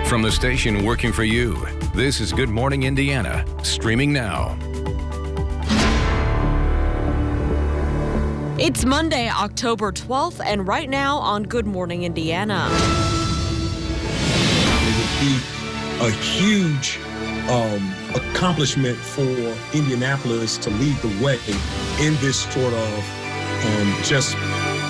From the station working for you, this is Good Morning Indiana, streaming now. It's Monday, October 12th, and right now on Good Morning Indiana. It would be a huge accomplishment for Indianapolis to lead the way in this sort of just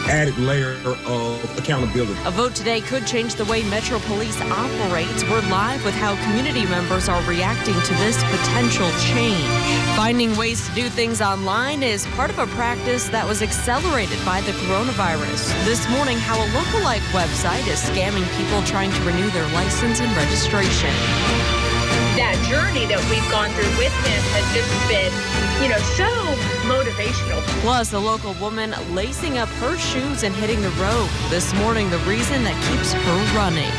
added layer of accountability. A vote today could change the way Metro Police operates. We're live with how community members are reacting to this potential change. Finding ways to do things online is part of a practice that was accelerated by the coronavirus. This morning, how a lookalike website is scamming people trying to renew their license and registration. That journey that we've gone through with him has just been, so motivational. Plus, a local woman lacing up her shoes and hitting the road. This morning, the reason that keeps her running.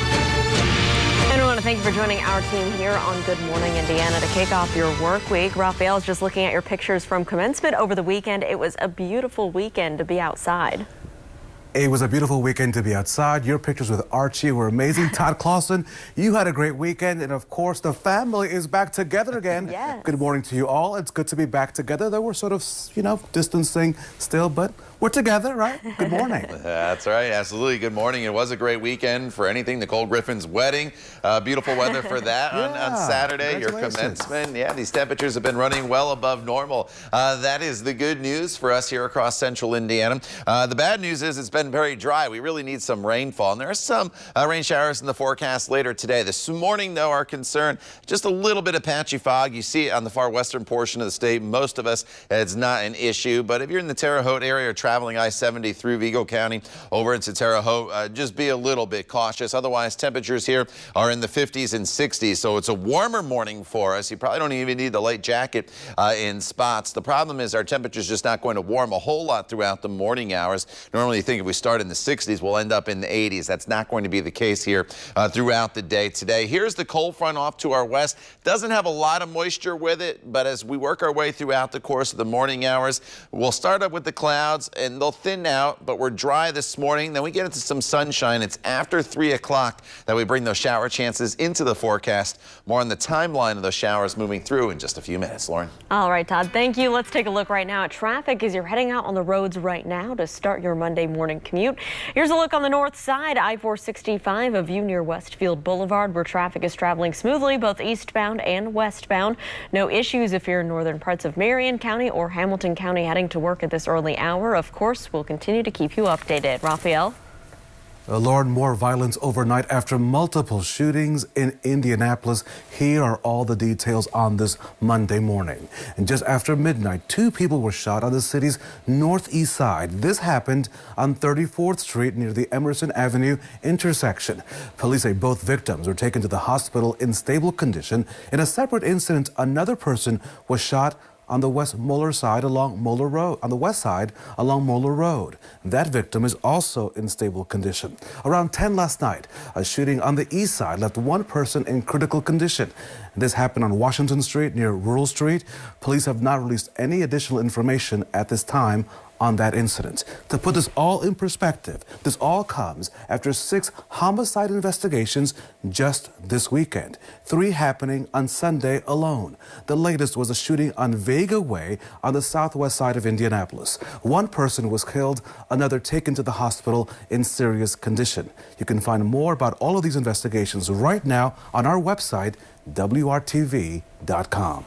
And I want to thank you for joining our team here on Good Morning Indiana to kick off your work week. Raphael is just looking at your pictures from commencement over the weekend. It was a beautiful weekend to be outside. It was a beautiful weekend to be outside. Your pictures with Archie were amazing. Todd Clausen, you had a great weekend. And of course, the family is back together again. Yes. Good morning to you all. It's good to be back together. Though we're sort of, distancing still, but we're together, right? Good morning. That's right. Absolutely. Good morning. It was a great weekend for anything. Nicole Griffin's wedding. Beautiful weather for that on Saturday. Your commencement. Yeah, these temperatures have been running well above normal. That is the good news for us here across central Indiana. The bad news is it's been very dry. We really need some rainfall, and there are some rain showers in the forecast later today. This morning, though, our concern, just a little bit of patchy fog. You see it on the far western portion of the state. Most of us, it's not an issue, but if you're in the Terre Haute area or traveling I-70 through Vigo County over into Terre Haute, just be a little bit cautious. Otherwise, temperatures here are in the 50s and 60s, so it's a warmer morning for us. You probably don't even need the light jacket in spots. The problem is our temperature's just not going to warm a whole lot throughout the morning hours. Normally, you think if we start in the 60s, we'll end up in the 80s. That's not going to be the case here throughout the day today. Here's the cold front off to our west. Doesn't have a lot of moisture with it, but as we work our way throughout the course of the morning hours, we'll start up with the clouds and they'll thin out, but we're dry this morning. Then we get into some sunshine. It's after 3 o'clock that we bring those shower chances into the forecast. More on the timeline of those showers moving through in just a few minutes. Lauren. All right, Todd, thank you. Let's take a look right now at traffic as you're heading out on the roads right now to start your Monday morning commute. Here's a look on the north side, I-465, a view near Westfield Boulevard, where traffic is traveling smoothly, both eastbound and westbound. No issues if you're in northern parts of Marion County or Hamilton County heading to work at this early hour. Of course, we'll continue to keep you updated. Raphael? Lord, more violence overnight after multiple shootings in Indianapolis. Here are all the details on this Monday morning. And just after midnight, 2 people were shot on the city's northeast side. This happened on 34th Street near the Emerson Avenue intersection. Police say both victims were taken to the hospital in stable condition. In a separate incident, another person was shot on the west Moeller side along Moeller Road, on the west side along Moeller Road. That victim is also in stable condition. Around 10 last night, a shooting on the east side left 1 person in critical condition. This happened on Washington Street near Rural Street. Police have not released any additional information at this time on that incident. To put this all in perspective, this all comes after 6 homicide investigations just this weekend, 3 happening on Sunday alone. The latest was a shooting on Vega Way on the southwest side of Indianapolis. 1 person was killed, another taken to the hospital in serious condition. You can find more about all of these investigations right now on our website, WRTV.com.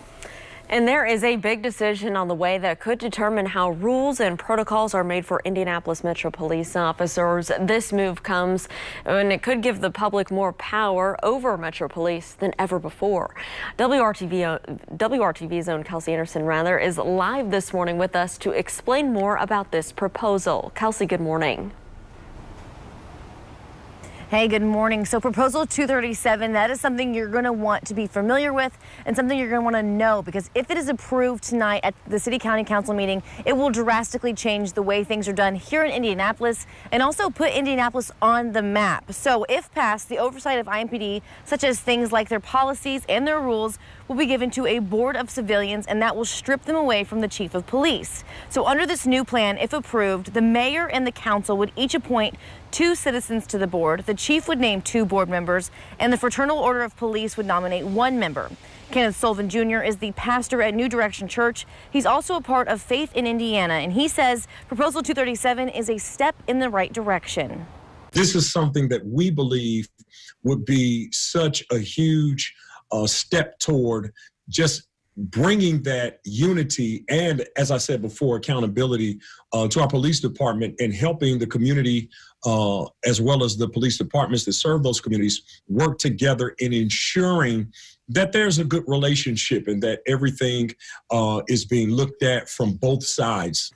And there is a big decision on the way that could determine how rules and protocols are made for Indianapolis Metro Police officers. This move comes and it could give the public more power over Metro Police than ever before. WRTV's own Kelsey Anderson is live this morning with us to explain more about this proposal. Kelsey, good morning. Hey, good morning. So Proposal 237, that is something you're going to want to be familiar with and something you're going to want to know, because if it is approved tonight at the City County Council meeting, it will drastically change the way things are done here in Indianapolis and also put Indianapolis on the map. So if passed, the oversight of IMPD, such as things like their policies and their rules, will be given to a board of civilians, and that will strip them away from the chief of police. So under this new plan, if approved, the mayor and the council would each appoint 2 citizens to the board. The chief would name 2 board members, and the Fraternal Order of Police would nominate 1 member. Kenneth Sullivan Jr. is the pastor at New Direction Church. He's also a part of Faith in Indiana, and he says Proposal 237 is a step in the right direction. This is something that we believe would be such a huge step toward just bringing that unity and, as I said before, accountability to our police department and helping the community as well as the police departments that serve those communities work together in ensuring that there's a good relationship and that everything is being looked at from both sides.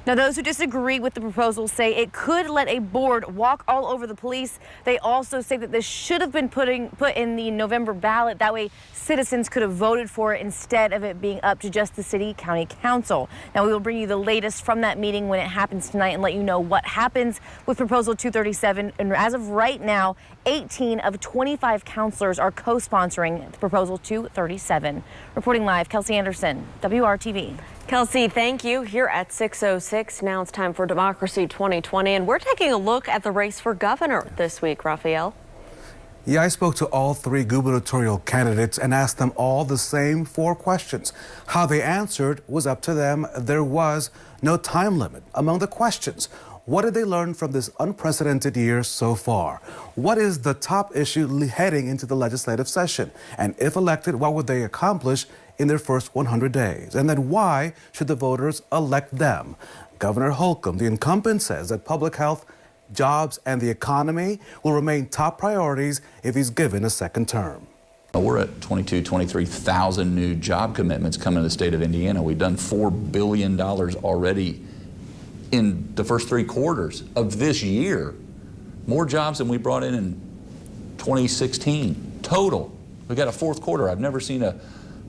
Now, those who disagree with the proposal say it could let a board walk all over the police. They also say that this should have been put in the November ballot. That way, citizens could have voted for it instead of it being up to just the city county council. Now, we will bring you the latest from that meeting when it happens tonight and let you know what happens with Proposal 237. And as of right now, 18 of 25 counselors are co-sponsoring Proposal 237. Reporting live, Kelsey Anderson, WRTV. Kelsey, thank you. Here at 6:06, now it's time for Democracy 2020, and we're taking a look at the race for governor this week, Raphael. Yeah, I spoke to all 3 gubernatorial candidates and asked them all the same 4 questions. How they answered was up to them. There was no time limit among the questions. What did they learn from this unprecedented year so far? What is the top issue heading into the legislative session? And if elected, what would they accomplish in their first 100 days? And then why should the voters elect them? Governor Holcomb, the incumbent, says that public health, jobs, and the economy will remain top priorities if he's given a second term. We're at 23,000 new job commitments coming to the state of Indiana. We've done $4 billion already in the first 3 quarters of this year. More jobs than we brought in 2016 total. We got a fourth quarter. I've never seen a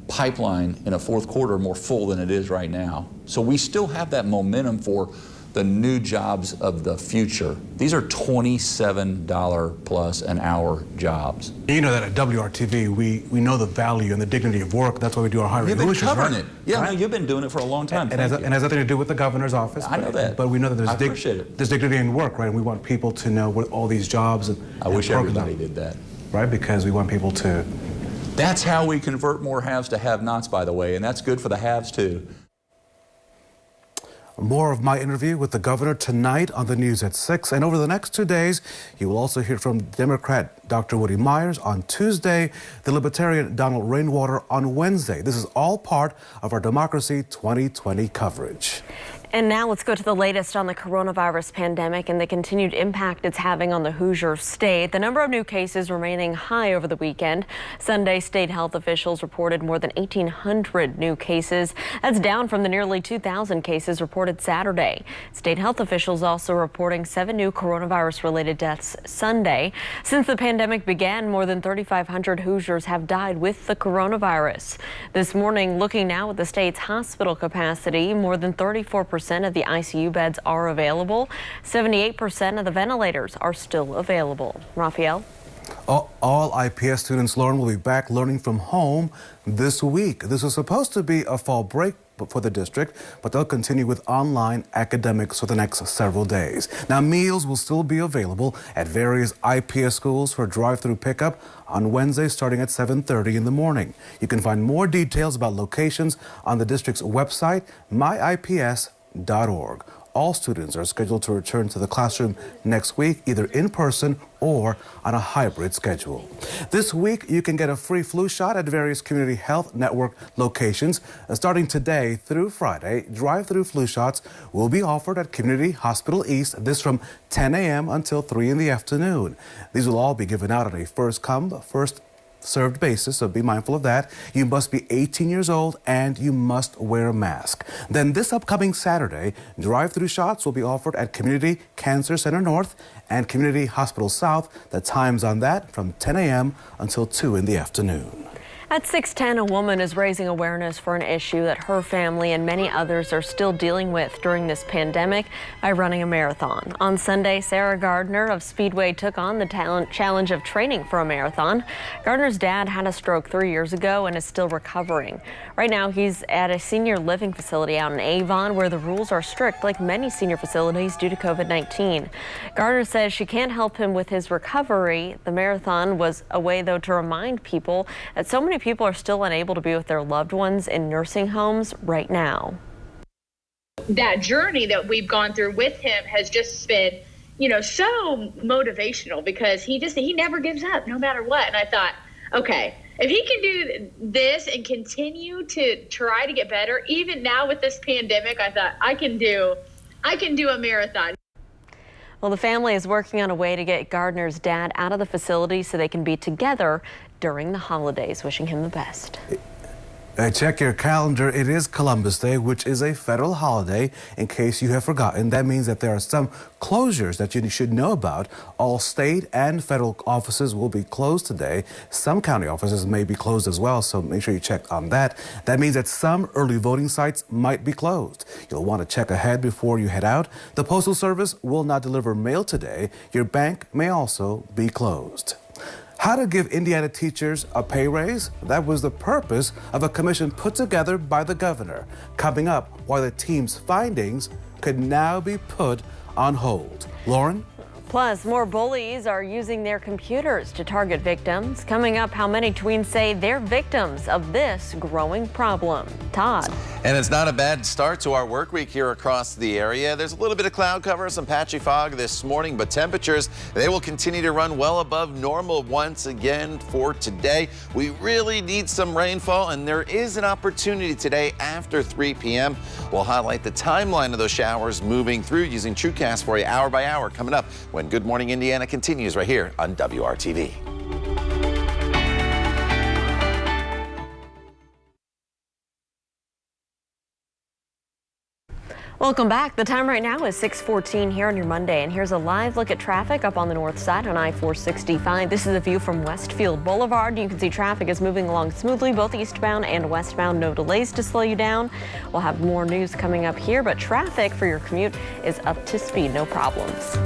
pipeline in a fourth quarter more full than it is right now. So we still have that momentum for the new jobs of the future. These are $27 plus an hour jobs. You know that at WRTV, we know the value and the dignity of work. That's why we do our hiring. You've been covering right? it. Yeah, right? no, you've been doing it for a long time. And it has nothing to do with the governor's office. I know that. But we know that there's there's dignity in work, right? And we want people to know what all these jobs I wish everybody did that. Right? Because we want people to... That's how we convert more haves to have-nots, by the way, and that's good for the haves, too. More of my interview with the governor tonight on the news at 6. And over the next 2 days, you will also hear from Democrat Dr. Woody Myers on Tuesday, the Libertarian Donald Rainwater on Wednesday. This is all part of our Democracy 2020 coverage. And now let's go to the latest on the coronavirus pandemic and the continued impact it's having on the Hoosier state. The number of new cases remaining high over the weekend. Sunday, state health officials reported more than 1,800 new cases. That's down from the nearly 2,000 cases reported Saturday. State health officials also reporting 7 new coronavirus-related deaths Sunday. Since the pandemic began, more than 3,500 Hoosiers have died with the coronavirus. This morning, looking now at the state's hospital capacity, more than 34% of the ICU beds are available. 78% of the ventilators are still available. Raphael? All IPS students, Lauren, will be back learning from home this week. This is supposed to be a fall break for the district, but they'll continue with online academics for the next several days. Now, meals will still be available at various IPS schools for drive-through pickup on Wednesday starting at 7:30 in the morning. You can find more details about locations on the district's website, myips.org. All students are scheduled to return to the classroom next week, either in person or on a hybrid schedule. This week, you can get a free flu shot at various Community Health Network locations. Starting today through Friday, drive-through flu shots will be offered at Community Hospital East, this from 10 a.m. until 3 in the afternoon. These will all be given out on a first-come, first-served basis, so be mindful of that. You must be 18 years old and you must wear a mask. Then this upcoming Saturday, drive-through shots will be offered at Community Cancer Center North and Community Hospital South. The times on that from 10 a.m. until 2 in the afternoon. At 6:10, a woman is raising awareness for an issue that her family and many others are still dealing with during this pandemic by running a marathon. On Sunday, Sarah Gardner of Speedway took on the challenge of training for a marathon. Gardner's dad had a stroke 3 years ago and is still recovering. Right now, he's at a senior living facility out in Avon where the rules are strict, like many senior facilities, due to COVID-19. Gardner says she can't help him with his recovery. The marathon was a way, though, to remind people that so many people are still unable to be with their loved ones in nursing homes right now. That journey that we've gone through with him has just been, so motivational because he never gives up no matter what. And I thought, okay, if he can do this and continue to try to get better, even now with this pandemic, I thought I can do a marathon. Well, the family is working on a way to get Gardner's dad out of the facility so they can be together during the holidays. Wishing him the best. Check your calendar. It is Columbus Day, which is a federal holiday. In case you have forgotten, that means that there are some closures that you should know about. All state and federal offices will be closed today. Some county offices may be closed as well, so make sure you check on that. That means that some early voting sites might be closed. You'll want to check ahead before you head out. The Postal Service will not deliver mail today. Your bank may also be closed. How to give Indiana teachers a pay raise? That was the purpose of a commission put together by the governor. Coming up, why the team's findings could now be put on hold. Lauren? Plus, more bullies are using their computers to target victims. Coming up, how many tweens say they're victims of this growing problem. Todd. And it's not a bad start to our work week here across the area. There's a little bit of cloud cover, some patchy fog this morning, but temperatures, they will continue to run well above normal once again for today. We really need some rainfall, and there is an opportunity today after 3 p.m. We'll highlight the timeline of those showers moving through using TrueCast for you hour by hour coming up when Good Morning Indiana continues right here on WRTV. Welcome back. The time right now is 6:14 here on your Monday, and here's a live look at traffic up on the north side on I-465. This is a view from Westfield Boulevard. You can see traffic is moving along smoothly, both eastbound and westbound. No delays to slow you down. We'll have more news coming up here, but traffic for your commute is up to speed. No problems.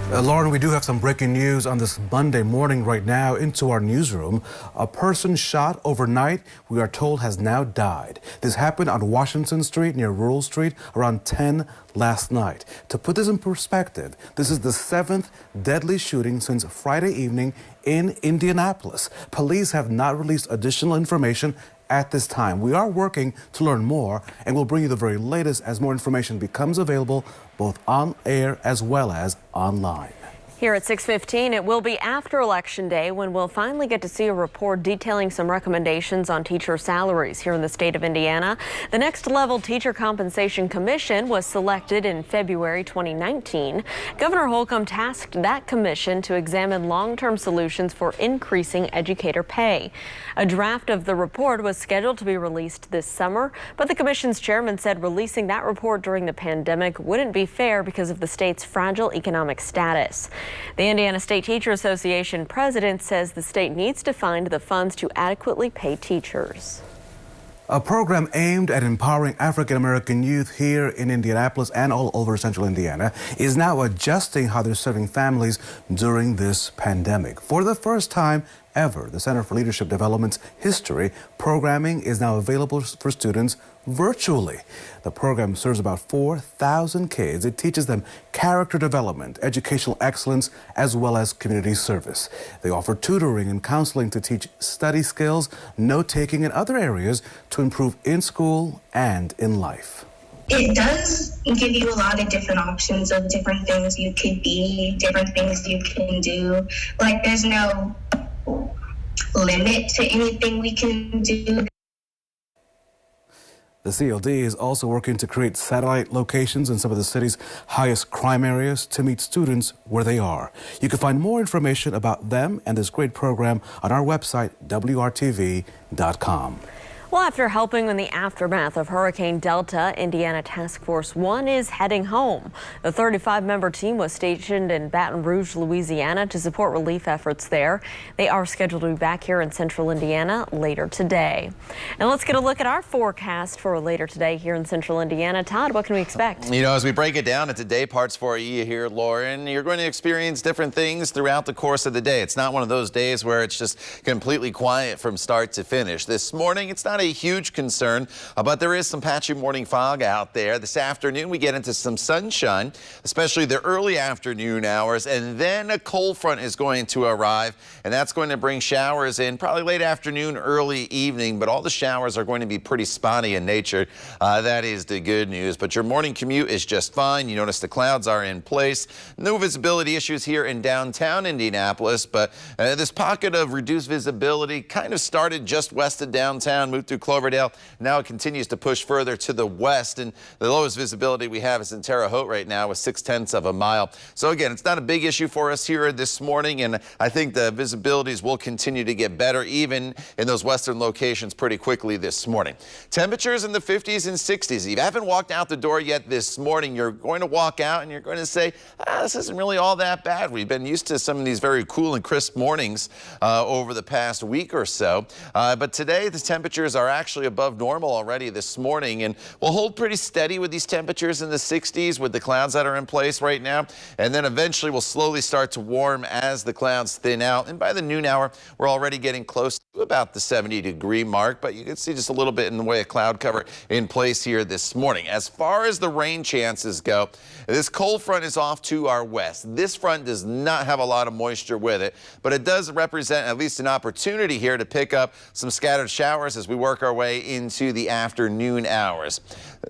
Lauren, we do have some breaking news on this Monday morning right now into our newsroom. A person shot overnight, we are told, has now died. This happened on Washington Street near Rural Street around 10 last night. To put this in perspective, this is the 7th deadly shooting since Friday evening in Indianapolis. Police have not released additional information at this time. We are working to learn more, and we'll bring you the very latest as more information becomes available both on air as well as online. Here at 6:15, it will be after Election Day when we'll finally get to see a report detailing some recommendations on teacher salaries here in the state of Indiana. The Next Level Teacher Compensation Commission was selected in February 2019. Governor Holcomb tasked that commission to examine long-term solutions for increasing educator pay. A draft of the report was scheduled to be released this summer, but the commission's chairman said releasing that report during the pandemic wouldn't be fair because of the state's fragile economic status. The Indiana State Teacher Association president says the state needs to find the funds to adequately pay teachers. A program aimed at empowering African-American youth here in Indianapolis and all over central Indiana is now adjusting how they're serving families during this pandemic. For the first time ever, the Center for Leadership Development's history programming is now available for students virtually. The program serves about 4,000 kids. It teaches them character development, educational excellence, as well as community service. They offer tutoring and counseling to teach study skills, note-taking, and other areas to improve in school and in life. It does give you a lot of different options of different things you could be, different things you can do. Like, there's no limit to anything we can do. The CLD is also working to create satellite locations in some of the city's highest crime areas to meet students where they are. You can find more information about them and this great program on our website, WRTV.com. Well, after helping in the aftermath of Hurricane Delta, Indiana Task Force 1 is heading home. The 35-member team was stationed in Baton Rouge, Louisiana to support relief efforts there. They are scheduled to be back here in central Indiana later today. And let's get a look at our forecast for later today here in central Indiana. Todd, what can we expect? You know, as we break it down into day parts for you here, Lauren, you're going to experience different things throughout the course of the day. It's not one of those days where it's just completely quiet from start to finish. This morning, it's not a huge concern, but there is some patchy morning fog out there. This afternoon, we get into some sunshine, especially the early afternoon hours, and then a cold front is going to arrive, and that's going to bring showers in probably late afternoon, early evening, but all the showers are going to be pretty spotty in nature. That is the good news, but your morning commute is just fine. You notice the clouds are in place. No visibility issues here in downtown Indianapolis, but this pocket of reduced visibility kind of started just west of downtown, moved through Cloverdale. Now it continues to push further to the west, and the lowest visibility we have is in Terre Haute right now with 0.6 of a mile. So again, it's not a big issue for us here this morning, and I think the visibilities will continue to get better even in those western locations pretty quickly this morning. Temperatures in the 50s and 60s. If you haven't walked out the door yet this morning, you're going to walk out and you're going to say, this isn't really all that bad. We've been used to some of these very cool and crisp mornings over the past week or so, but today the temperatures are actually above normal already this morning, and we'll hold pretty steady with these temperatures in the 60s with the clouds that are in place right now, and then eventually we'll slowly start to warm as the clouds thin out, and by the noon hour we're already getting close to about the 70-degree mark, but you can see just a little bit in the way of cloud cover in place here this morning. As far as the rain chances go, this cold front is off to our west. This front does not have a lot of moisture with it, but it does represent at least an opportunity here to pick up some scattered showers as we work our way into the afternoon hours.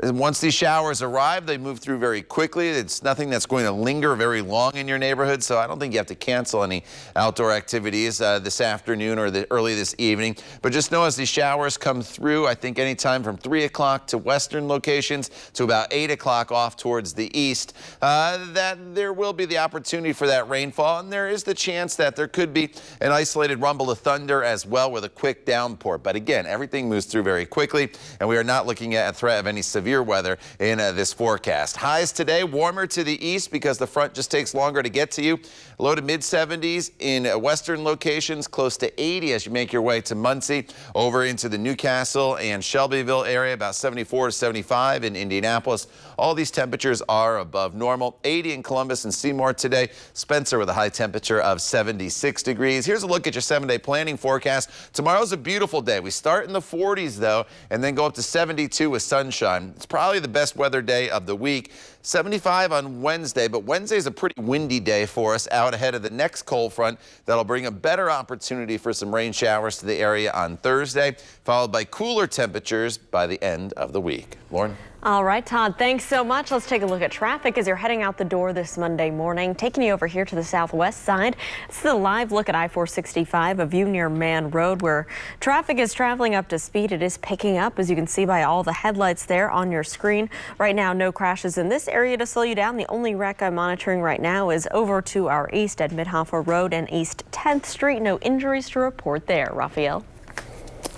Once these showers arrive, they move through very quickly. It's nothing that's going to linger very long in your neighborhood, so I don't think you have to cancel any outdoor activities this afternoon or early this evening. But just know as these showers come through, I think anytime from 3 o'clock to western locations to about 8 o'clock off towards the east, that there will be the opportunity for that rainfall, and there is the chance that there could be an isolated rumble of thunder as well with a quick downpour. But again, everything moves through very quickly, and we are not looking at a threat of any severe weather in this forecast. Highs today warmer to the east because the front just takes longer to get to you. Low to mid 70s in western locations, close to 80 as you make your way to Muncie, over into the Newcastle and Shelbyville area, about 74 to 75 in Indianapolis. All these temperatures are above normal. 80 in Columbus and Seymour today. Spencer with a high temperature of 76 degrees. Here's a look at your 7-day planning forecast. Tomorrow's a beautiful day. We start in the 40s though, and then go up to 72 with sunshine. It's probably the best weather day of the week. 75 on Wednesday, but Wednesday's a pretty windy day for us out ahead of the next cold front that'll bring a better opportunity for some rain showers to the area on Thursday, followed by cooler temperatures by the end of the week. Lauren? All right, Todd, thanks so much. Let's take a look at traffic as you're heading out the door this Monday morning. Taking you over here to the southwest side. This is a live look at I-465, a view near Man Road, where traffic is traveling up to speed. It is picking up, as you can see by all the headlights there on your screen. Right now, no crashes in this area to slow you down. The only wreck I'm monitoring right now is over to our east at Midhofer Road and East 10th Street. No injuries to report there. Raphael?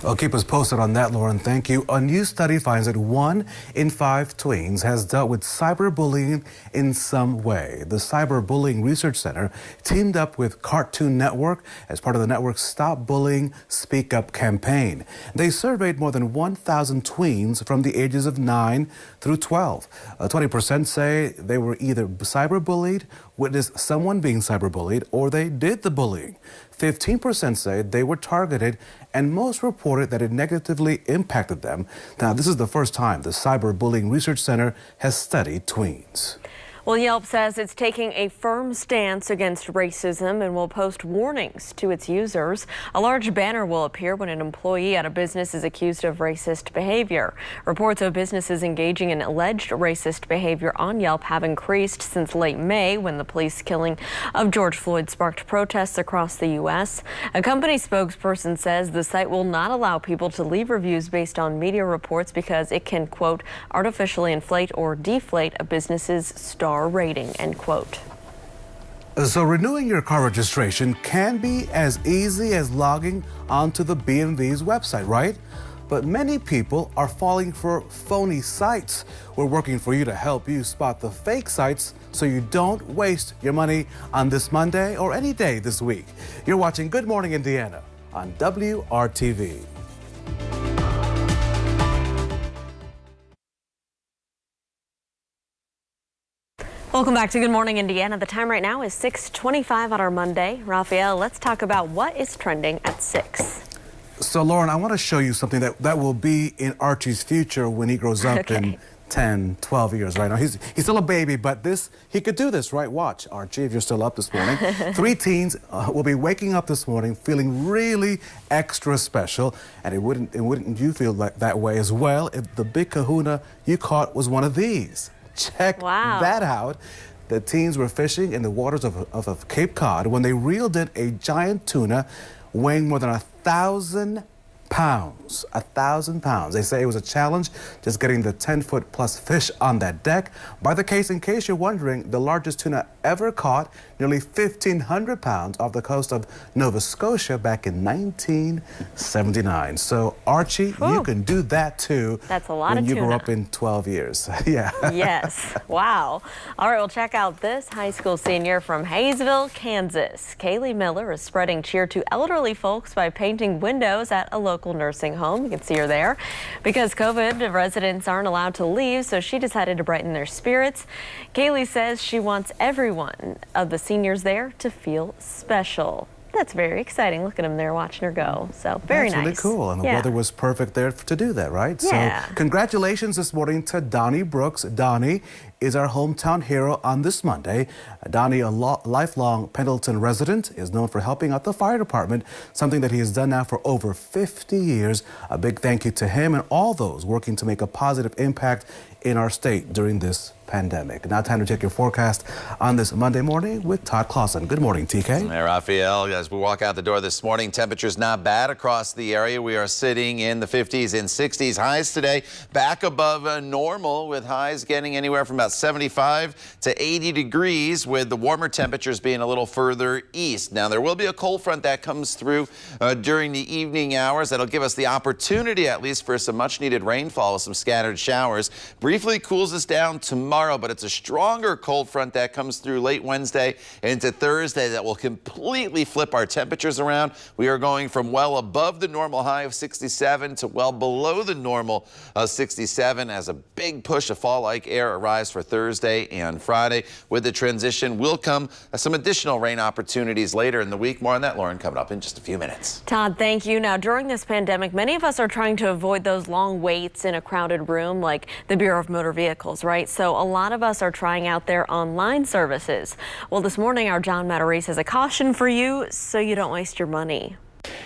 Well, keep us posted on that, Lauren. Thank you. A new study finds that 1 in 5 tweens has dealt with cyberbullying in some way. The Cyberbullying Research Center teamed up with Cartoon Network as part of the network's Stop Bullying, Speak Up campaign. They surveyed more than 1,000 tweens from the ages of 9 through 12. 20% say they were either cyberbullied, witnessed someone being cyberbullied, or they did the bullying. 15% say they were targeted, and most reported that it negatively impacted them. Now, this is the first time the Cyberbullying Research Center has studied tweens. Well, Yelp says it's taking a firm stance against racism and will post warnings to its users. A large banner will appear when an employee at a business is accused of racist behavior. Reports of businesses engaging in alleged racist behavior on Yelp have increased since late May, when the police killing of George Floyd sparked protests across the U.S. A company spokesperson says the site will not allow people to leave reviews based on media reports because it can, quote, artificially inflate or deflate a business's star rating, end quote. So renewing your car registration can be as easy as logging onto the BMV's website, right? but many people are falling for phony sites. We're working for you to help you spot the fake sites so you don't waste your money on this Monday or any day this week. You're watching Good Morning Indiana on WRTV. Welcome back to Good Morning Indiana. The time right now is 6:25 on our Monday. Raphael, let's talk about what is trending at 6. So, Lauren, I want to show you something that will be in Archie's future when he grows up in 10, 12 years. Right now, he's still a baby, but he could do this, right? Watch, Archie, if you're still up this morning. 3 teens will be waking up this morning feeling really extra special, and wouldn't you feel like that way as well if the big kahuna you caught was one of these? Check that out. The teens were fishing in the waters of Cape Cod when they reeled in a giant tuna weighing more than 1,000 pounds. 1,000 pounds. They say it was a challenge just getting the 10-foot plus fish on that deck. In case you're wondering, the largest tuna ever caught, nearly 1,500 pounds off the coast of Nova Scotia back in 1979. So, Archie, you can do that too. That's a lot of tuna. When you grow up in 12 years. Yeah. Yes. Wow. All right, well, check out this high school senior from Hayesville, Kansas. Kaylee Miller is spreading cheer to elderly folks by painting windows at a local nursing home. You can see her there. Because COVID, residents aren't allowed to leave, so she decided to brighten their spirits. Kaylee says she wants everyone of the seniors there to feel special. That's very exciting. Look at him there watching her go. So very nice. That's really cool. And the weather was perfect there to do that, right? Yeah. So congratulations this morning to Donnie Brooks. Donnie is our hometown hero on this Monday. Donnie, a lifelong Pendleton resident, is known for helping out the fire department, something that he has done now for over 50 years. A big thank you to him and all those working to make a positive impact in our state during this pandemic. Now time to check your forecast on this Monday morning with Todd Clausen. Good morning, TK. Hey, Raphael. As we walk out the door this morning, temperatures not bad across the area. We are sitting in the 50s and 60s. Highs today back above normal, with highs getting anywhere from about 75 to 80 degrees, with the warmer temperatures being a little further east. Now, there will be a cold front that comes through during the evening hours. That'll give us the opportunity, at least, for some much-needed rainfall with some scattered showers. Briefly cools us down tomorrow, but it's a stronger cold front that comes through late Wednesday into Thursday that will completely flip our temperatures around. We are going from well above the normal high of 67 to well below the normal of 67 as a big push of fall-like air arrives for Thursday and Friday. With the transition will come some additional rain opportunities later in the week. More on that, Lauren, coming up in just a few minutes. Todd, thank you. Now, during this pandemic, many of us are trying to avoid those long waits in a crowded room like the Bureau of Motor Vehicles, right? So a lot of us are trying out their online services. Well, this morning, our John Matarese has a caution for you so you don't waste your money.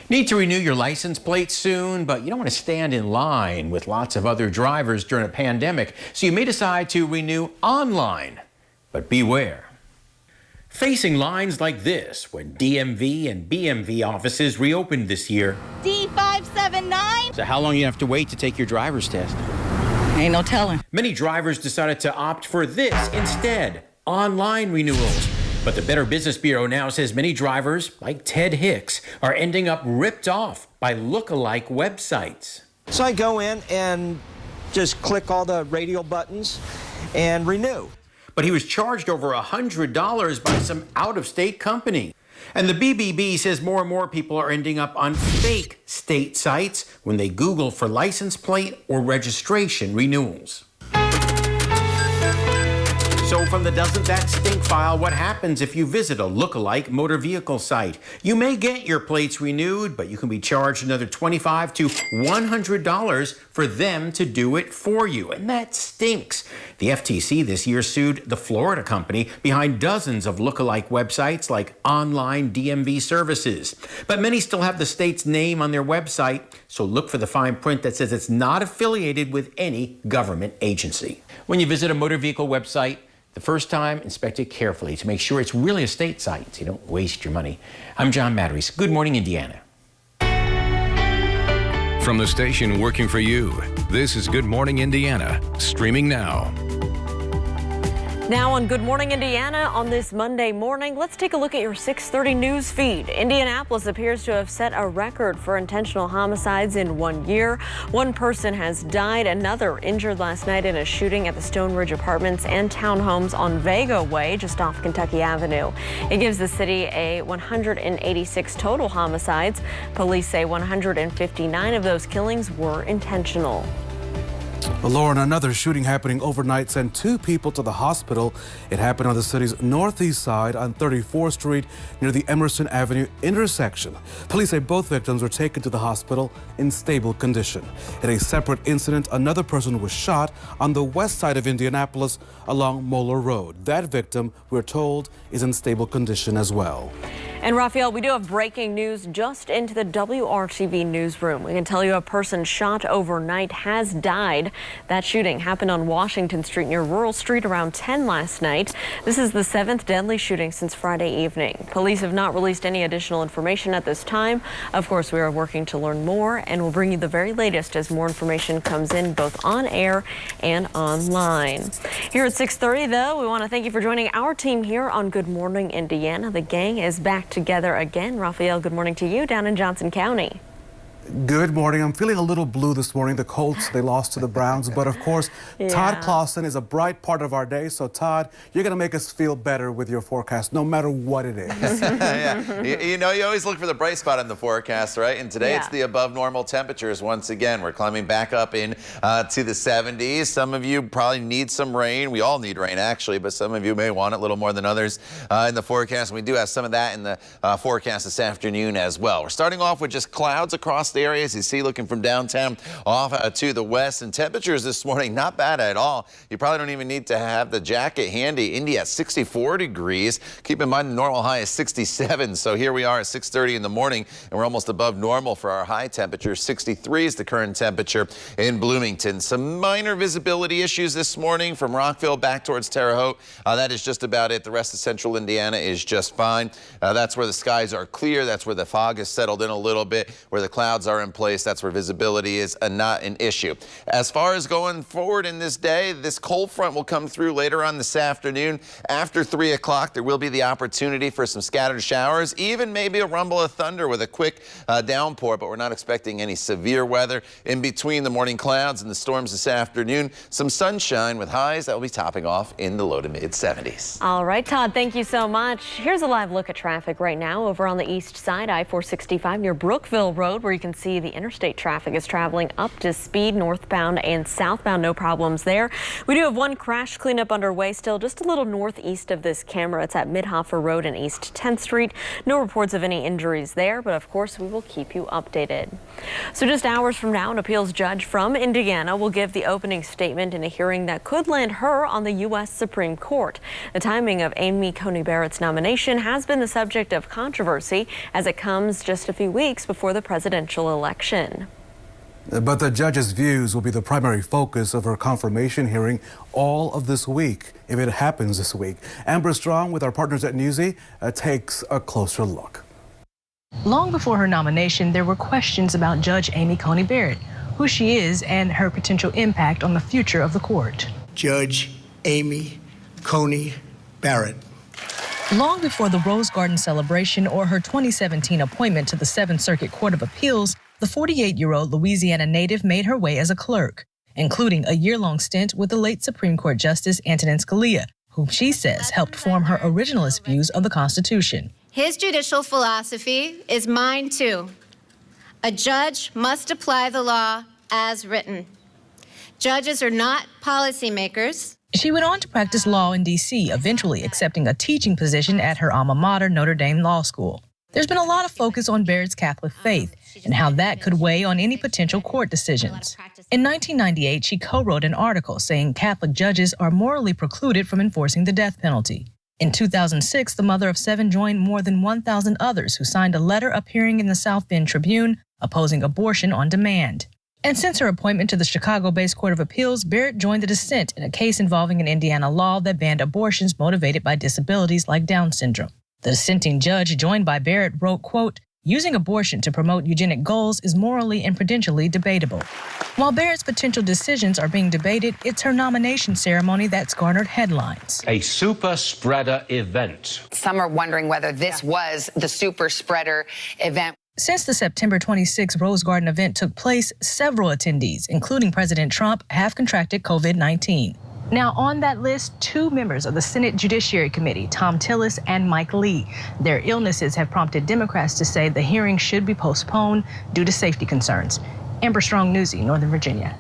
Need to renew your license plate soon, but you don't want to stand in line with lots of other drivers during a pandemic, so you may decide to renew online. But beware. Facing lines like this when DMV and BMV offices reopened this year. D579. So how long you have to wait to take your driver's test? Ain't no telling. Many drivers decided to opt for this instead, online renewals. But the Better Business Bureau now says many drivers, like Ted Hicks, are ending up ripped off by look-alike websites. So I go in and just click all the radio buttons and renew. But he was charged over $100 by some out-of-state company. And the BBB says more and more people are ending up on fake state sites when they Google for license plate or registration renewals. So from the Doesn't That Stink file, what happens if you visit a look-alike motor vehicle site? You may get your plates renewed, but you can be charged another $25 to $100 for them to do it for you. And that stinks. The FTC this year sued the Florida company behind dozens of look-alike websites like Online DMV Services. But many still have the state's name on their website, so look for the fine print that says it's not affiliated with any government agency. When you visit a motor vehicle website, the first time, inspect it carefully to make sure it's really a state site so you don't waste your money. I'm John Matarese. Good morning, Indiana. From the station working for you, this is Good Morning Indiana, streaming now. Now on Good Morning Indiana on this Monday morning, let's take a look at your 6:30 news feed. Indianapolis appears to have set a record for intentional homicides in 1 year. One person has died, another injured last night in a shooting at the Stone Ridge Apartments and townhomes on Vega Way, just off Kentucky Avenue. It gives the city a 186 total homicides. Police say 159 of those killings were intentional. Lauren, another shooting happening overnight sent 2 people to the hospital. It happened on the city's northeast side on 34th Street near the Emerson Avenue intersection. Police say both victims were taken to the hospital in stable condition. In a separate incident, another person was shot on the west side of Indianapolis along Moeller Road. That victim, we're told, is in stable condition as well. And Raphael, we do have breaking news just into the WRTV newsroom. We can tell you a person shot overnight has died. That shooting happened on Washington Street near Rural Street around 10 last night. This is the 7th deadly shooting since Friday evening. Police have not released any additional information at this time. Of course, we are working to learn more, and we'll bring you the very latest as more information comes in both on air and online. Here at 6:30, though, we want to thank you for joining our team here on Good Morning Indiana. The gang is back together again. Raphael, good morning to you down in Johnson County. Good morning. I'm feeling a little blue this morning. The Colts, they lost to the Browns. But of course, Todd Clausen is a bright part of our day. So Todd, you're going to make us feel better with your forecast, no matter what it is. Yeah. You know, you always look for the bright spot in the forecast, right? And today it's the above normal temperatures. Once again, we're climbing back up in to the 70s. Some of you probably need some rain. We all need rain, actually, but some of you may want it a little more than others in the forecast. And we do have some of that in the forecast this afternoon as well. We're starting off with just clouds across the areas you see, looking from downtown off to the west, and temperatures this morning not bad at all. You probably don't even need to have the jacket handy. Indy at 64 degrees. Keep in mind the normal high is 67, so here we are at 6:30 in the morning, and we're almost above normal for our high temperature. 63 is the current temperature in Bloomington. Some minor visibility issues this morning from Rockville back towards Terre Haute. That is just about it. The rest of central Indiana is just fine. That's where the skies are clear. That's where the fog has settled in a little bit, where the clouds are in place. That's where visibility is not an issue. As far as going forward in this day, this cold front will come through later on this afternoon. After 3 o'clock, there will be the opportunity for some scattered showers, even maybe a rumble of thunder with a quick downpour, but we're not expecting any severe weather. In between the morning clouds and the storms this afternoon, some sunshine with highs that will be topping off in the low to mid 70s. All right, Todd, thank you so much. Here's a live look at traffic right now over on the east side, I-465 near Brookville Road, where you can see the interstate traffic is traveling up to speed northbound and southbound. No problems there. We do have one crash cleanup underway still just a little northeast of this camera. It's at Midhofer Road and East 10th Street. No reports of any injuries there, but of course we will keep you updated. So just hours from now, an appeals judge from Indiana will give the opening statement in a hearing that could land her on the U.S. Supreme Court. The timing of Amy Coney Barrett's nomination has been the subject of controversy as it comes just a few weeks before the presidential election. But the judge's views will be the primary focus of her confirmation hearing all of this week, if it happens this week. Amber Strong, with our partners at Newsy, takes a closer look. Long before her nomination, there were questions about Judge Amy Coney Barrett, who she is, and her potential impact on the future of the court. Judge Amy Coney Barrett. Long before the Rose Garden celebration or her 2017 appointment to the 7th Circuit Court of Appeals, the 48-year-old Louisiana native made her way as a clerk, including a year-long stint with the late Supreme Court Justice Antonin Scalia, whom she says helped form her originalist views of the Constitution. His judicial philosophy is mine, too. A judge must apply the law as written. Judges are not policymakers. She went on to practice law in D.C., eventually accepting a teaching position at her alma mater, Notre Dame Law School. There's been a lot of focus on Barrett's Catholic faith and how that could weigh on any potential court decisions. In 1998, she co-wrote an article saying Catholic judges are morally precluded from enforcing the death penalty. In 2006, the mother of 7 joined more than 1,000 others who signed a letter appearing in the South Bend Tribune opposing abortion on demand. And since her appointment to the Chicago-based Court of Appeals, Barrett joined the dissent in a case involving an Indiana law that banned abortions motivated by disabilities like Down syndrome. The dissenting judge, joined by Barrett, wrote, quote, Using abortion to promote eugenic goals is morally and prudentially debatable. While Barrett's potential decisions are being debated, it's her nomination ceremony that's garnered headlines. A super spreader event. Some are wondering whether this was the super spreader event. Since the September 26 Rose Garden event took place, several attendees, including President Trump, have contracted COVID-19. Now, on that list, 2 members of the Senate Judiciary Committee, Tom Tillis and Mike Lee. Their illnesses have prompted Democrats to say the hearing should be postponed due to safety concerns. Amber Strong, Newsy, Northern Virginia.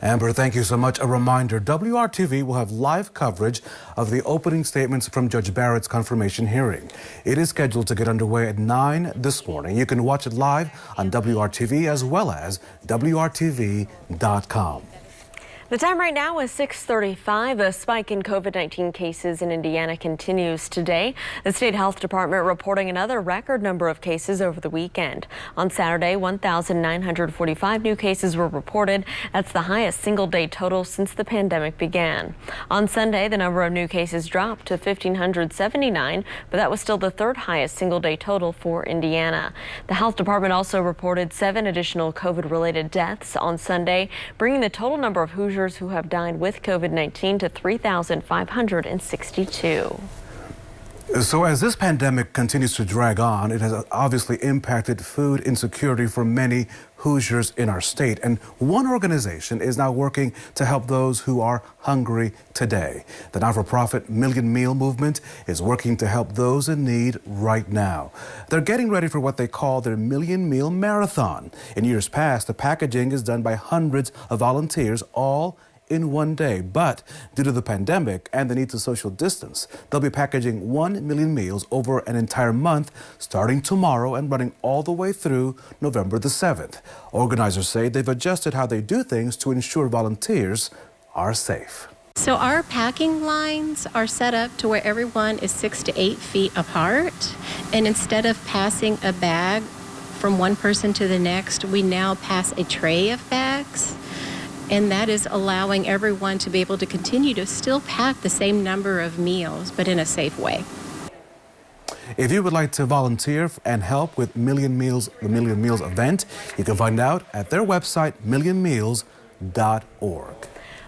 Amber, thank you so much. A reminder, WRTV will have live coverage of the opening statements from Judge Barrett's confirmation hearing. It is scheduled to get underway at 9 this morning. You can watch it live on WRTV as well as WRTV.com. The time right now is 6:35. A spike in COVID-19 cases in Indiana continues today. The state health department reporting another record number of cases over the weekend. On Saturday, 1,945 new cases were reported. That's the highest single-day total since the pandemic began. On Sunday, the number of new cases dropped to 1,579, but that was still the 3rd highest single-day total for Indiana. The health department also reported 7 additional COVID-related deaths on Sunday, bringing the total number of Hoosiers who have died with COVID-19 to 3,562. So as this pandemic continues to drag on, it has obviously impacted food insecurity for many Hoosiers in our state. And one organization is now working to help those who are hungry today. The not-for-profit Million Meal Movement is working to help those in need right now. They're getting ready for what they call their Million Meal Marathon. In years past, the packaging is done by hundreds of volunteers, all in one day. But due to the pandemic and the need to social distance, they'll be packaging 1 million meals over an entire month, starting tomorrow and running all the way through November the 7th. Organizers say they've adjusted how they do things to ensure volunteers are safe. So our packing lines are set up to where everyone is 6 to 8 feet apart. And instead of passing a bag from one person to the next, we now pass a tray of bags. And that is allowing everyone to be able to continue to still pack the same number of meals, but in a safe way. If you would like to volunteer and help with the Million Meals event, you can find out at their website, millionmeals.org.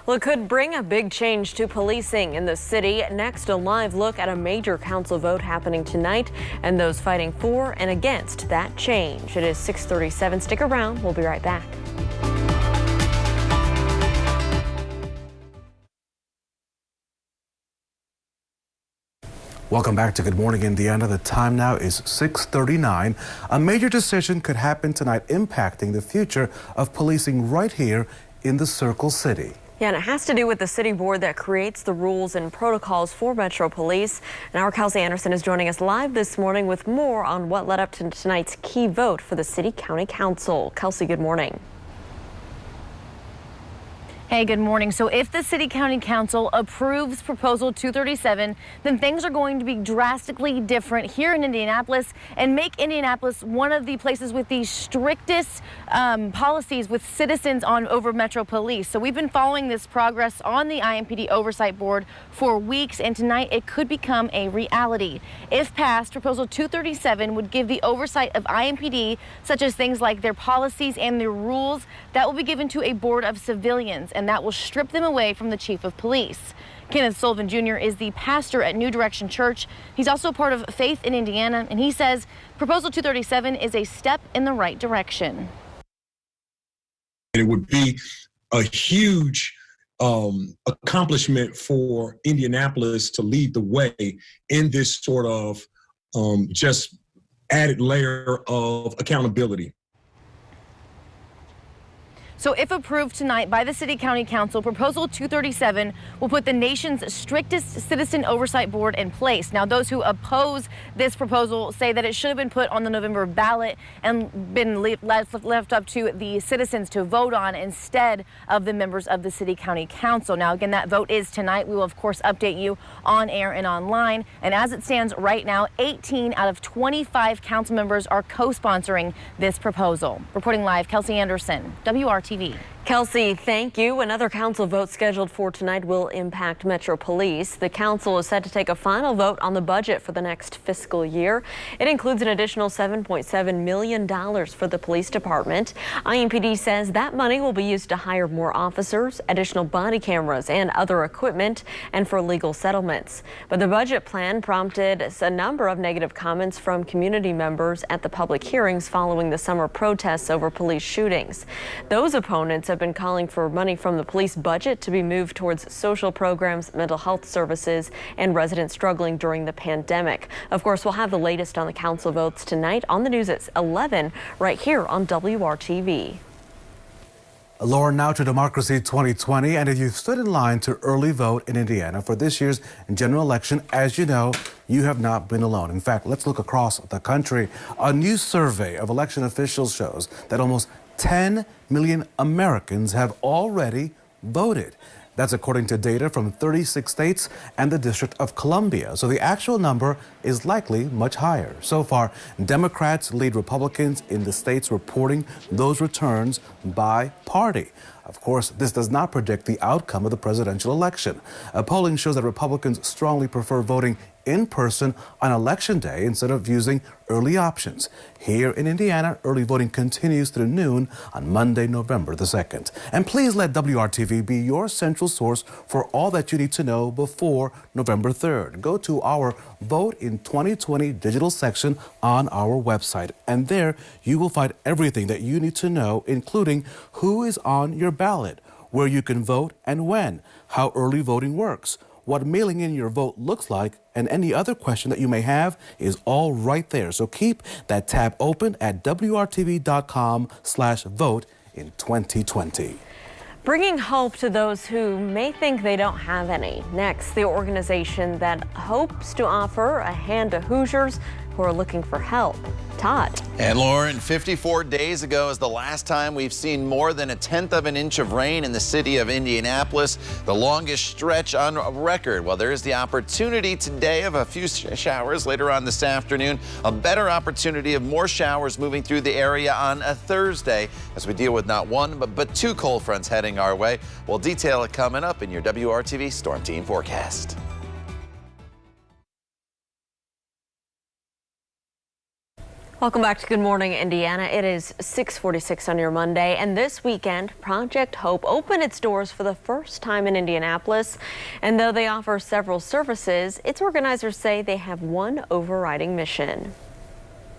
Well, it could bring a big change to policing in the city. Next, a live look at a major council vote happening tonight and those fighting for and against that change. It is 6:37. Stick around. We'll be right back. Welcome back to Good Morning Indiana. The time now is 6:39. A major decision could happen tonight impacting the future of policing right here in the Circle City. Yeah, and it has to do with the city board that creates the rules and protocols for Metro Police. And our Kelsey Anderson is joining us live this morning with more on what led up to tonight's key vote for the City County Council. Kelsey, good morning. Hey, good morning. So if the City County Council approves Proposal 237, then things are going to be drastically different here in Indianapolis and make Indianapolis one of the places with the strictest policies with citizens over Metro Police. So we've been following this progress on the IMPD Oversight Board for weeks, and tonight it could become a reality. If passed, Proposal 237 would give the oversight of IMPD, such as things like their policies and their rules, that will be given to a board of civilians, and that will strip them away from the chief of police. Kenneth Sullivan Jr. is the pastor at New Direction Church. He's also part of Faith in Indiana, and he says Proposal 237 is a step in the right direction. It would be a huge accomplishment for Indianapolis to lead the way in this sort of just added layer of accountability. So if approved tonight by the City County Council, Proposal 237 will put the nation's strictest citizen oversight board in place. Now, those who oppose this proposal say that it should have been put on the November ballot and been left up to the citizens to vote on instead of the members of the City County Council. Now, again, that vote is tonight. We will, of course, update you on air and online. And as it stands right now, 18 out of 25 council members are co-sponsoring this proposal. Reporting live, Kelsey Anderson, WRTV. Kelsey, thank you. Another council vote scheduled for tonight will impact Metro Police. The council is set to take a final vote on the budget for the next fiscal year. It includes an additional $7.7 million for the police department. IMPD says that money will be used to hire more officers, additional body cameras, and other equipment, and for legal settlements. But the budget plan prompted a number of negative comments from community members at the public hearings following the summer protests over police shootings. Those opponents have been calling for money from the police budget to be moved towards social programs, mental health services, and residents struggling during the pandemic. Of course, we'll have the latest on the council votes tonight on the news at 11 right here on WRTV. Lauren, now to Democracy 2020, and if you've stood in line to early vote in Indiana for this year's general election, as you know, you have not been alone. In fact, let's look across the country. A new survey of election officials shows that almost 10 million Americans have already voted. That's according to data from 36 states and the District of Columbia. So the actual number is likely much higher. So far, Democrats lead Republicans in the states reporting those returns by party. Of course, this does not predict the outcome of the presidential election. Polling shows that Republicans strongly prefer voting in person on Election Day instead of using early options. Here in Indiana, early voting continues through noon on Monday, November the 2nd. And please let WRTV be your central source for all that you need to know before November 3rd. Go to our Vote in 2020 digital section on our website, and there you will find everything that you need to know, including who is on your ballot, where you can vote and when, how early voting works, what mailing in your vote looks like, and any other question that you may have is all right there. So keep that tab open at WRTV.com/vote in 2020. Bringing hope to those who may think they don't have any. Next, the organization that hopes to offer a hand to Hoosiers who are looking for help. Todd. And Lauren, 54 days ago is the last time we've seen more than 1/10 of an inch of rain in the city of Indianapolis, the longest stretch on record. Well, there is the opportunity today of a few showers later on this afternoon, a better opportunity of more showers moving through the area on a Thursday as we deal with not one, but two cold fronts heading our way. We'll detail it coming up in your WRTV Storm Team forecast. Welcome back to Good Morning Indiana. It is 6:46 on your Monday, and this weekend, Project Hope opened its doors for the first time in Indianapolis. And though they offer several services, its organizers say they have one overriding mission.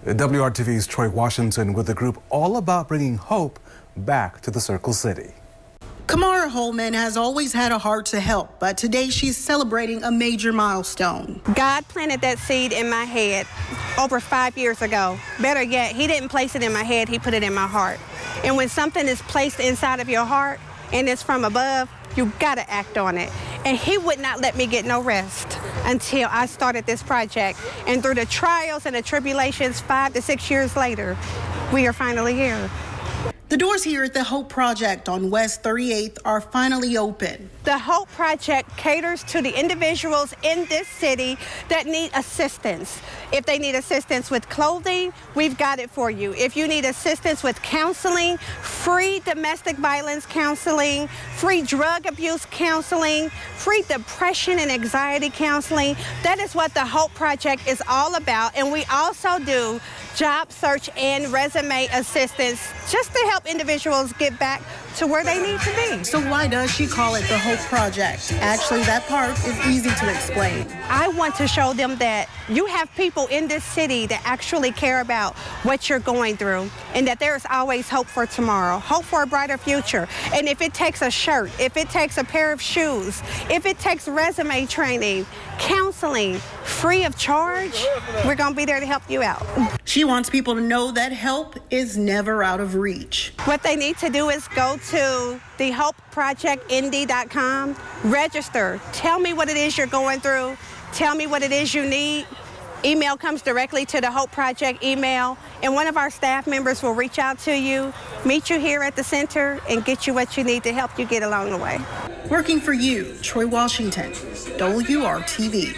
WRTV's Troy Washington with the group all about bringing hope back to the Circle City. Kamara Holman has always had a heart to help, but today she's celebrating a major milestone. God planted that seed in my head over 5 years ago. Better yet, he didn't place it in my head, he put it in my heart. And when something is placed inside of your heart and it's from above, you gotta act on it. And he would not let me get no rest until I started this project. And through the trials and the tribulations, 5 to 6 years later, we are finally here. The doors here at the Hope Project on West 38th are finally open. The Hope Project caters to the individuals in this city that need assistance. If they need assistance with clothing, we've got it for you. If you need assistance with counseling, free domestic violence counseling, free drug abuse counseling, free depression and anxiety counseling, that is what the Hope Project is all about. And we also do job search and resume assistance just to help individuals get back to where they need to be. So why does she call it the Hope Project? Actually, that part is easy to explain. I want to show them that you have people in this city that actually care about what you're going through and that there's always hope for tomorrow, hope for a brighter future. And if it takes a shirt, if it takes a pair of shoes, if it takes resume training, counseling, free of charge, we're going to be there to help you out. She wants people to know that help is never out of reach. What they need to do is go to thehopeprojectindy.com, register, tell me what it is you're going through, tell me what it is you need. Email comes directly to the Hope Project email, and one of our staff members will reach out to you, meet you here at the center, and get you what you need to help you get along the way. Working for you, Troy Washington, WRTV.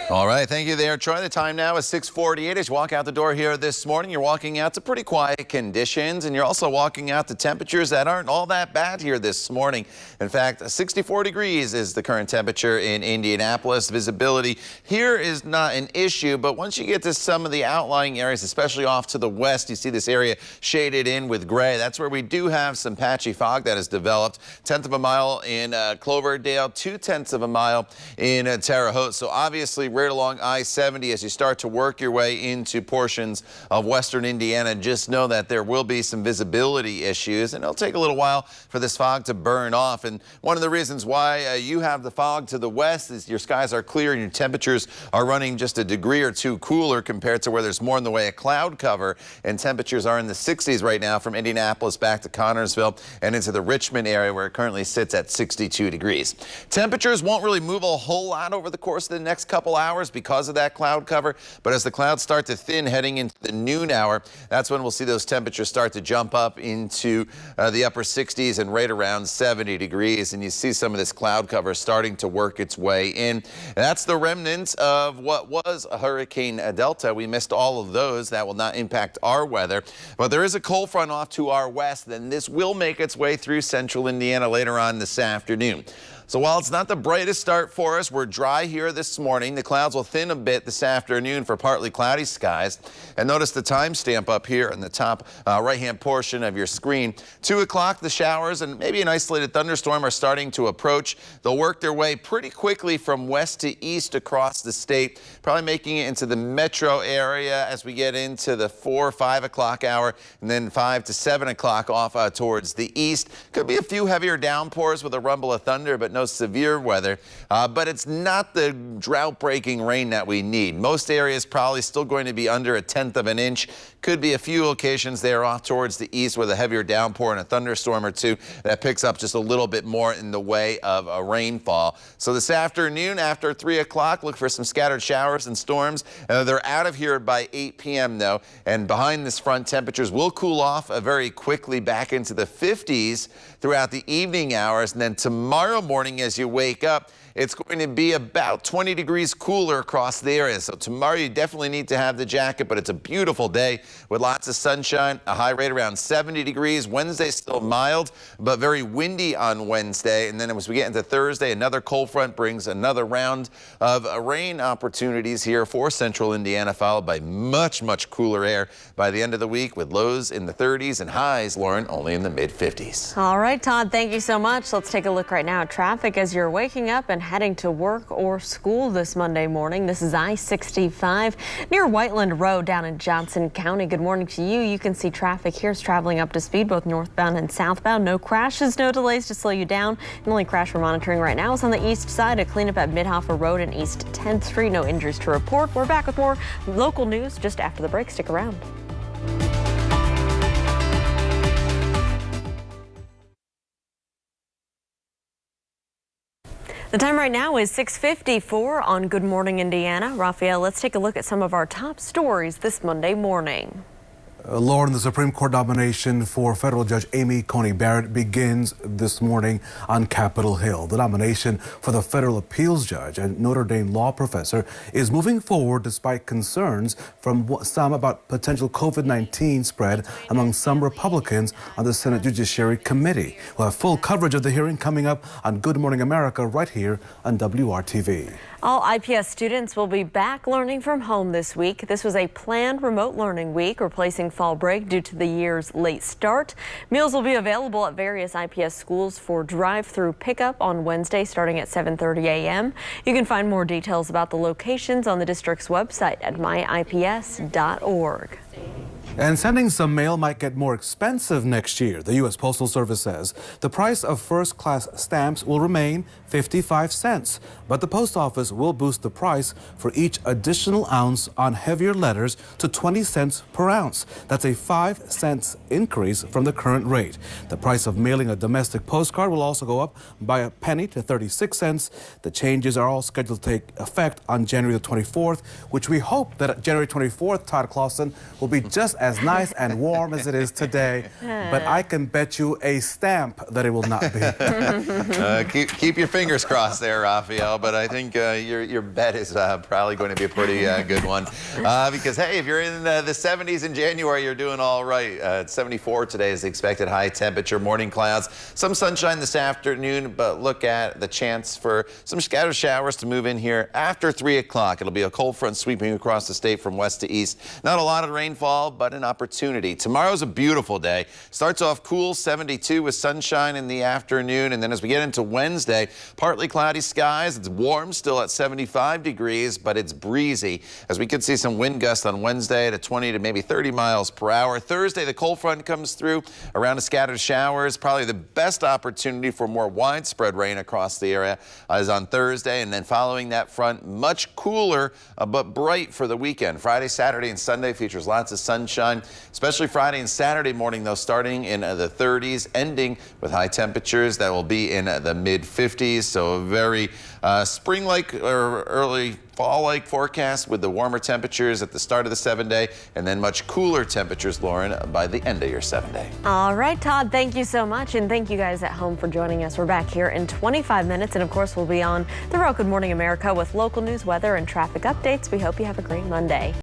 All right, thank you there, Troy. The time now is 6:48. As you walk out the door here this morning, you're walking out to pretty quiet conditions, and you're also walking out to temperatures that aren't all that bad here this morning. In fact, 64 degrees is the current temperature in Indianapolis. Visibility here is not an issue, but once you get to some of the outlying areas, especially off to the west, you see this area shaded in with gray. That's where we do have some patchy fog that has developed. 1/10 of a mile in Cloverdale, 2/10 of a mile in Terre Haute. So obviously right along I-70 as you start to work your way into portions of western Indiana, just know that there will be some visibility issues, and it'll take a little while for this fog to burn off. And one of the reasons why you have the fog to the west is your skies are clear and your temperatures are running just a degree or two cooler compared to where there's more in the way of cloud cover, and temperatures are in the 60s right now from Indianapolis back to Connersville and into the Richmond area, where it currently sits at 62 degrees. Temperatures won't really move a whole lot over the course of the next couple hours because of that cloud cover, but as the clouds start to thin heading into the noon hour, that's when we'll see those temperatures start to jump up into the upper 60s and right around 70 degrees, and you see some of this cloud cover starting to work its way in. And that's the remnants of what was a Hurricane Delta. We missed all of those. That will not impact our weather, but there is a cold front off to our west, and this will make its way through central Indiana later on this afternoon. So while it's not the brightest start for us, we're dry here this morning. The clouds will thin a bit this afternoon for partly cloudy skies. And notice the timestamp up here in the top right-hand portion of your screen. 2 o'clock, the showers and maybe an isolated thunderstorm are starting to approach. They'll work their way pretty quickly from west to east across the state, probably making it into the metro area as we get into the 4 or 5 o'clock hour, and then 5 to 7 o'clock off towards the east. Could be a few heavier downpours with a rumble of thunder, but no severe weather, but it's not the drought-breaking rain that we need. Most areas probably still going to be under 1/10 of an inch. Could be a few locations there off towards the east with a heavier downpour and a thunderstorm or two that picks up just a little bit more in the way of a rainfall. So this afternoon after 3 o'clock, look for some scattered showers and storms. They're out of here by 8 p.m. though, and behind this front, temperatures will cool off very quickly back into the 50s throughout the evening hours, and then tomorrow morning as you wake up, it's going to be about 20 degrees cooler across the area. So tomorrow you definitely need to have the jacket, but it's a beautiful day with lots of sunshine, a high rate around 70 degrees. Wednesday still mild, but very windy on Wednesday. And then as we get into Thursday, another cold front brings another round of rain opportunities here for central Indiana, followed by much, much cooler air by the end of the week with lows in the 30s and highs, Lauren, only in the mid-50s. All right, Todd, thank you so much. Let's take a look right now at traffic as you're waking up and heading to work or school this Monday morning. This is I-65 near Whiteland Road down in Johnson County. Good morning to you. You can see traffic here is traveling up to speed both northbound and southbound. No crashes, no delays to slow you down. The only crash we're monitoring right now is on the east side. A cleanup at Midhofer Road and East 10th Street. No injuries to report. We're back with more local news just after the break. Stick around. The time right now is 6:54 on Good Morning Indiana. Raphael, let's take a look at some of our top stories this Monday morning. Lauren, the Supreme Court nomination for federal judge Amy Coney Barrett begins this morning on Capitol Hill. The nomination for the federal appeals judge and Notre Dame law professor is moving forward despite concerns from some about potential COVID-19 spread among some Republicans on the Senate Judiciary Committee. We'll have full coverage of the hearing coming up on Good Morning America right here on WRTV. All IPS students will be back learning from home this week. This was a planned remote learning week, replacing fall break due to the year's late start. Meals will be available at various IPS schools for drive-through pickup on Wednesday starting at 7:30 a.m. You can find more details about the locations on the district's website at myips.org. And sending some mail might get more expensive next year. The U.S. Postal Service says the price of first-class stamps will remain 55 cents, but the post office will boost the price for each additional ounce on heavier letters to 20 cents per ounce. That's a 5 cents increase from the current rate. The price of mailing a domestic postcard will also go up by a penny to 36 cents. The changes are all scheduled to take effect on January the 24th, which we hope that January 24th, Todd Clausen, will be just as as nice and warm as it is today, but I can bet you a stamp that it will not be. Keep your fingers crossed there, Raphael, but I think your bet is probably going to be a pretty good one. Because, hey, if you're in the 70s in January, you're doing all right. 74 today is the expected high temperature. Morning clouds, some sunshine this afternoon, but look at the chance for some scattered showers to move in here after 3 o'clock. It'll be a cold front sweeping across the state from west to east. Not a lot of rainfall, but an opportunity. Tomorrow's a beautiful day. Starts off cool, 72 with sunshine in the afternoon, and then as we get into Wednesday, partly cloudy skies. It's warm, still at 75 degrees, but it's breezy, as we could see some wind gusts on Wednesday to 20 to maybe 30 miles per hour. Thursday, the cold front comes through around a scattered showers. Probably the best opportunity for more widespread rain across the area is on Thursday, and then following that front, much cooler but bright for the weekend. Friday, Saturday, and Sunday features lots of sunshine, especially Friday and Saturday morning, though, starting in the 30s, ending with high temperatures that will be in the mid-50s. So a very spring-like or early fall-like forecast with the warmer temperatures at the start of the 7-day, and then much cooler temperatures, Lauren, by the end of your 7-day. All right, Todd, thank you so much, and thank you guys at home for joining us. We're back here in 25 minutes, and of course, we'll be on the road Good Morning America with local news, weather, and traffic updates. We hope you have a great Monday.